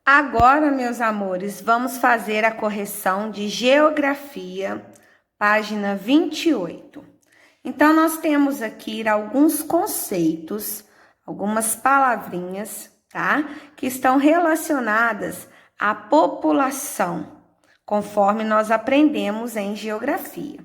Agora, meus amores, vamos fazer a correção de geografia, página 28. Então, nós temos aqui alguns conceitos, algumas palavrinhas, tá? Que estão relacionadas à população, conforme nós aprendemos em geografia.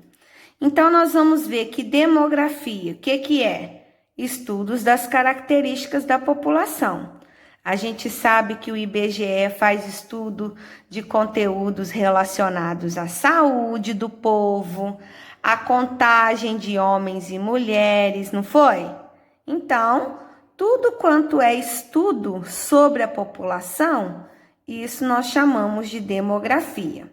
Então, nós vamos ver que demografia, o que é? Estudos das características da população. A gente sabe que o IBGE faz estudo de conteúdos relacionados à saúde do povo, à contagem de homens e mulheres, não foi? Então, tudo quanto é estudo sobre a população, isso nós chamamos de demografia.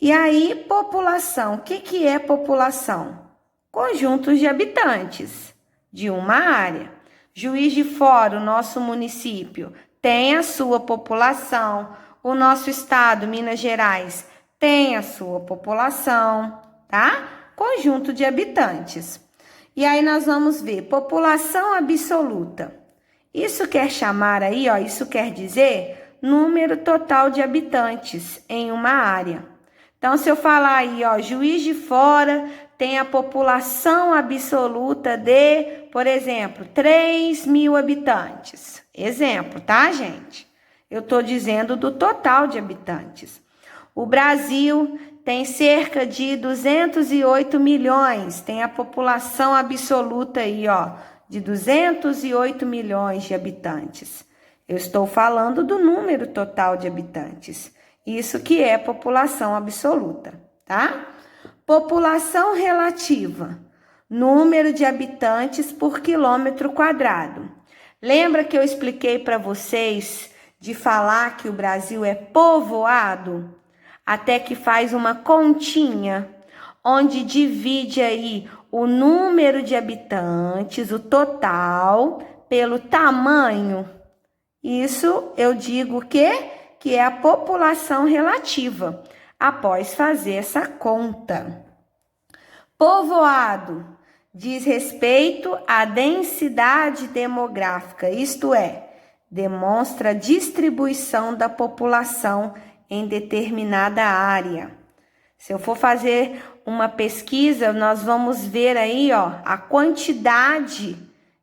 E aí, população, o que é população? Conjuntos de habitantes de uma área. Juiz de Fora, o nosso município, tem a sua população. O nosso estado, Minas Gerais, tem a sua população, tá? Conjunto de habitantes. E aí nós vamos ver população absoluta. Isso quer chamar aí, ó, isso quer dizer número total de habitantes em uma área. Então, se eu falar aí, ó, Juiz de Fora tem a população absoluta de, por exemplo, 3.000 habitantes. Exemplo, tá, gente? Eu tô dizendo do total de habitantes. O Brasil tem cerca de 208 milhões, tem a população absoluta aí, ó, de 208 milhões de habitantes. Eu estou falando do número total de habitantes. Isso que é população absoluta, tá? População relativa, número de habitantes por quilômetro quadrado. Lembra que eu expliquei para vocês de falar que o Brasil é povoado? Até que faz uma continha, onde divide aí o número de habitantes, o total, pelo tamanho. Isso eu digo que é a população relativa, após fazer essa conta. Povoado diz respeito à densidade demográfica, isto é, demonstra a distribuição da população em determinada área. Se eu for fazer uma pesquisa, nós vamos ver aí, ó, a quantidade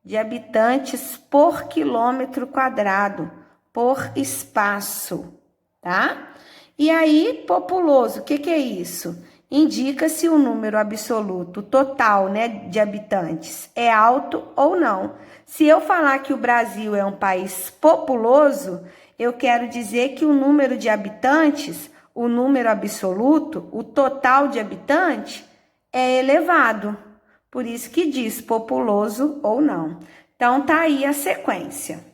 de habitantes por quilômetro quadrado, por espaço, tá? E aí, populoso, o que é isso? Indica-se o número absoluto total, né, de habitantes, é alto ou não. Se eu falar que o Brasil é um país populoso, eu quero dizer que o número de habitantes, o número absoluto, o total de habitantes, é elevado. Por isso que diz populoso ou não. Então, tá aí a sequência.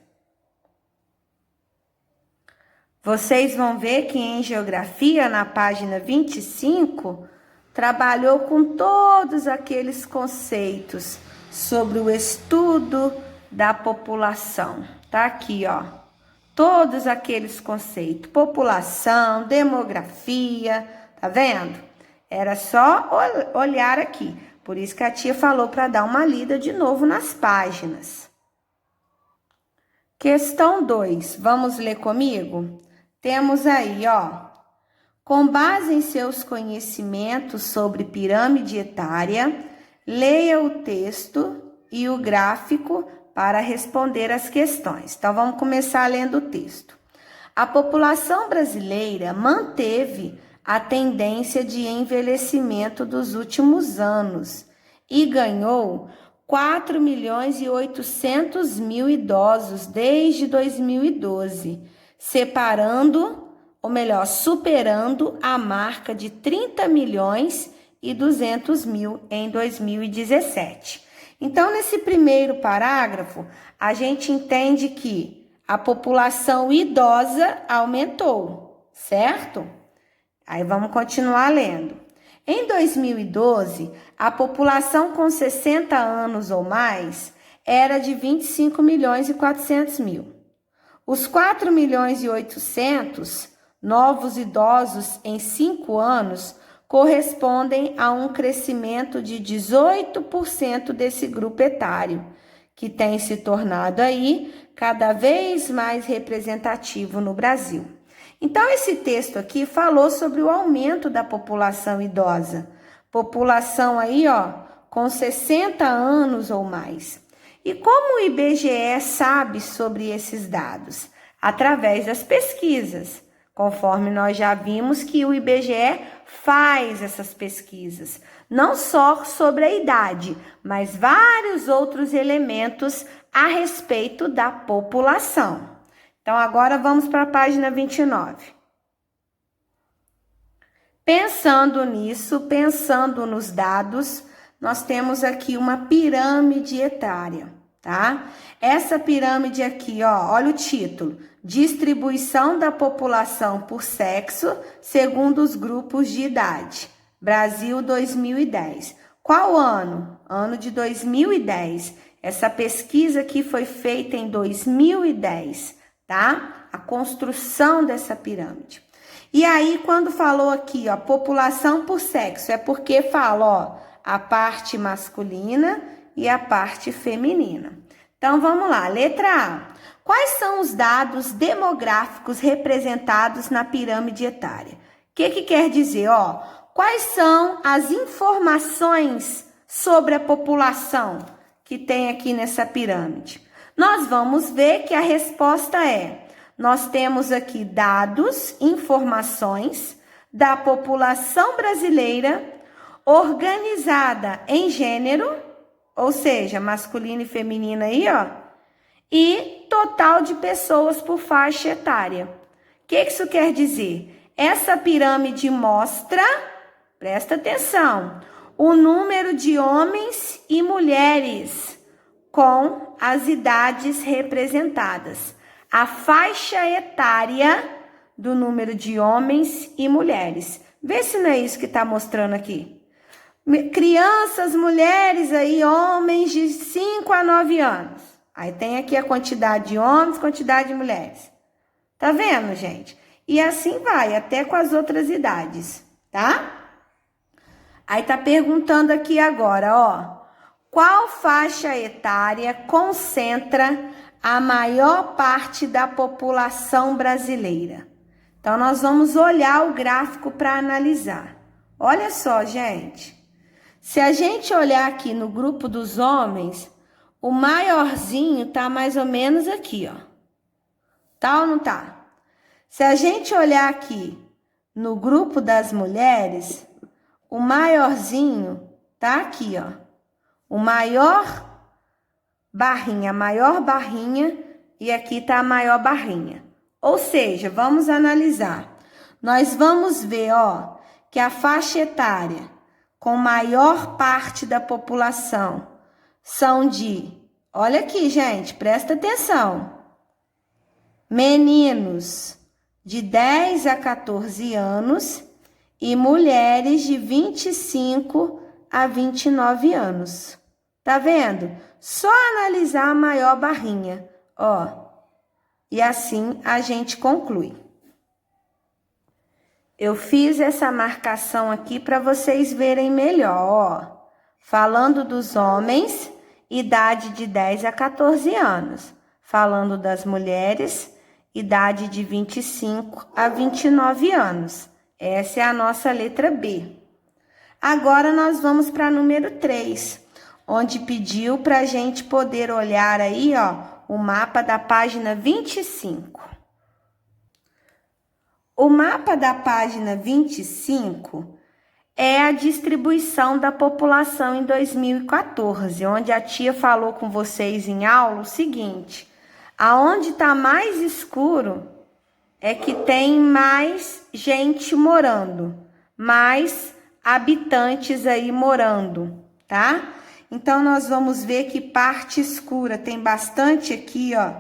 Vocês vão ver que em geografia, na página 25, trabalhou com todos aqueles conceitos sobre o estudo da população. Tá aqui, ó. Todos aqueles conceitos. População, demografia, tá vendo? Era só olhar aqui. Por isso que a tia falou para dar uma lida de novo nas páginas. Questão 2. Vamos ler comigo? Temos aí, ó. Com base em seus conhecimentos sobre pirâmide etária, leia o texto e o gráfico para responder as questões. Então, vamos começar lendo o texto. A população brasileira manteve a tendência de envelhecimento dos últimos anos e ganhou 4.800.000 idosos desde 2012, superando a marca de 30.200.000 em 2017. Então, nesse primeiro parágrafo, a gente entende que a população idosa aumentou, certo? Aí vamos continuar lendo. Em 2012, a população com 60 anos ou mais era de 25.400.000. Os 4.800.000 novos idosos em 5 anos correspondem a um crescimento de 18% desse grupo etário, que tem se tornado aí cada vez mais representativo no Brasil. Então, esse texto aqui falou sobre o aumento da população idosa. População aí, ó, com 60 anos ou mais. E como o IBGE sabe sobre esses dados? Através das pesquisas. Conforme nós já vimos que o IBGE faz essas pesquisas. Não só sobre a idade, mas vários outros elementos a respeito da população. Então, agora vamos para a página 29. Pensando nisso, pensando nos dados, nós temos aqui uma pirâmide etária, tá? Essa pirâmide aqui, ó, olha o título: Distribuição da população por sexo segundo os grupos de idade. Brasil 2010. Qual ano? Ano de 2010. Essa pesquisa aqui foi feita em 2010, tá? A construção dessa pirâmide. E aí, quando falou aqui, ó, população por sexo, é porque fala, ó, a parte masculina e a parte feminina. Então, vamos lá. Letra A. Quais são os dados demográficos representados na pirâmide etária? O que quer dizer, ó? Quais são as informações sobre a população que tem aqui nessa pirâmide? Nós vamos ver que a resposta é: nós temos aqui dados, informações da população brasileira organizada em gênero, ou seja, masculino e feminino aí, ó, e total de pessoas por faixa etária. O que isso quer dizer? Essa pirâmide mostra, presta atenção, o número de homens e mulheres com as idades representadas. A faixa etária do número de homens e mulheres. Vê se não é isso que está mostrando aqui. Crianças, mulheres aí, homens de 5 a 9 anos. Aí tem aqui a quantidade de homens, quantidade de mulheres. Tá vendo, gente? E assim vai, até com as outras idades, tá? Aí tá perguntando aqui agora, ó. Qual faixa etária concentra a maior parte da população brasileira? Então, nós vamos olhar o gráfico para analisar. Olha só, gente. Se a gente olhar aqui no grupo dos homens, o maiorzinho tá mais ou menos aqui, ó. Tá ou não tá? Se a gente olhar aqui no grupo das mulheres, o maiorzinho tá aqui, ó. O maior barrinha, a maior barrinha, e aqui tá a maior barrinha. Ou seja, vamos analisar. Nós vamos ver, ó, que a faixa etária com maior parte da população são de, olha aqui, gente, presta atenção. Meninos de 10 a 14 anos e mulheres de 25 a 29 anos. Tá vendo? Só analisar a maior barrinha, ó. E assim a gente conclui. Eu fiz essa marcação aqui para vocês verem melhor, ó. Falando dos homens, idade de 10 a 14 anos. Falando das mulheres, idade de 25 a 29 anos. Essa é a nossa letra B. Agora nós vamos para número 3, onde pediu para a gente poder olhar aí, ó, o mapa da página 25. O mapa da página 25 é a distribuição da população em 2014, onde a tia falou com vocês em aula o seguinte: aonde está mais escuro é que tem mais gente morando, mais habitantes aí morando, tá? Então, nós vamos ver que parte escura tem bastante aqui, ó,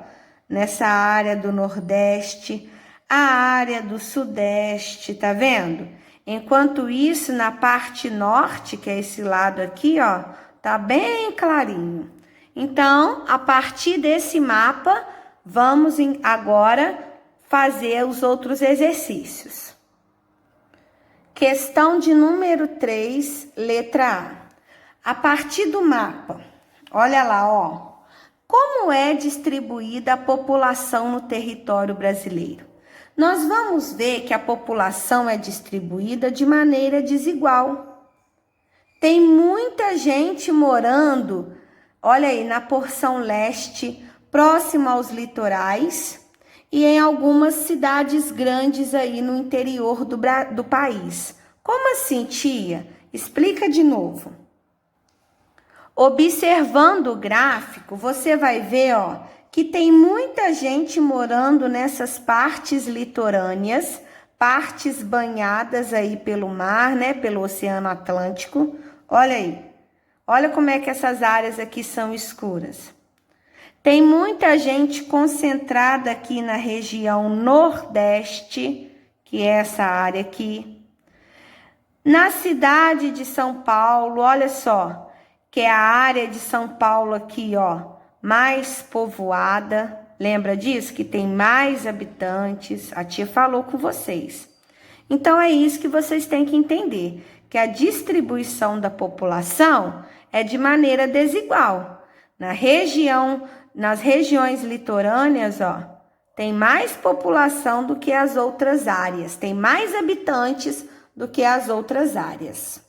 nessa área do Nordeste, a área do Sudeste, tá vendo? Enquanto isso, na parte Norte, que é esse lado aqui, ó, tá bem clarinho. Então, a partir desse mapa, vamos agora fazer os outros exercícios. Questão de número 3, letra A. A partir do mapa, olha lá, ó, Como é distribuída a população no território brasileiro? Nós vamos ver que a população é distribuída de maneira desigual. Tem muita gente morando, olha aí, na porção leste, próxima aos litorais, e em algumas cidades grandes aí no interior do país. Como assim, tia? Explica de novo. Observando o gráfico, você vai ver, ó, que tem muita gente morando nessas partes litorâneas, partes banhadas aí pelo mar, né, pelo Oceano Atlântico. Olha aí. Olha como é que essas áreas aqui são escuras. Tem muita gente concentrada aqui na região nordeste, que é essa área aqui. Na cidade de São Paulo, olha só, que é a área de São Paulo aqui, ó, mais povoada. Lembra disso? Que tem mais habitantes. A tia falou com vocês. Então, é isso que vocês têm que entender, que a distribuição da população é de maneira desigual. Nas regiões litorâneas, ó, tem mais população do que as outras áreas, tem mais habitantes do que as outras áreas.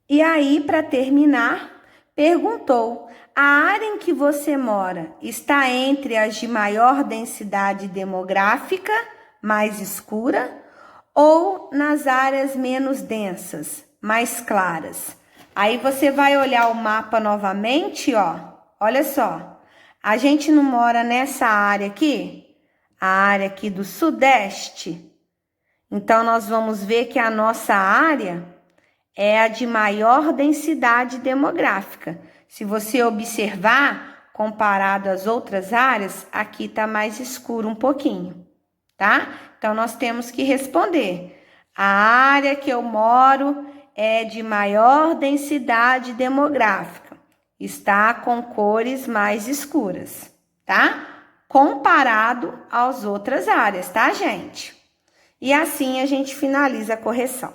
E aí, para terminar, perguntou: a área em que você mora está entre as de maior densidade demográfica, mais escura, ou nas áreas menos densas, mais claras? Aí você vai olhar o mapa novamente, ó. Olha só, a gente não mora nessa área aqui, a área aqui do sudeste. Então, nós vamos ver que a nossa área é a de maior densidade demográfica. Se você observar, comparado às outras áreas, aqui está mais escuro um pouquinho, tá? Então, nós temos que responder. A área que eu moro é de maior densidade demográfica. Está com cores mais escuras, tá? Comparado às outras áreas, tá, gente? E assim a gente finaliza a correção.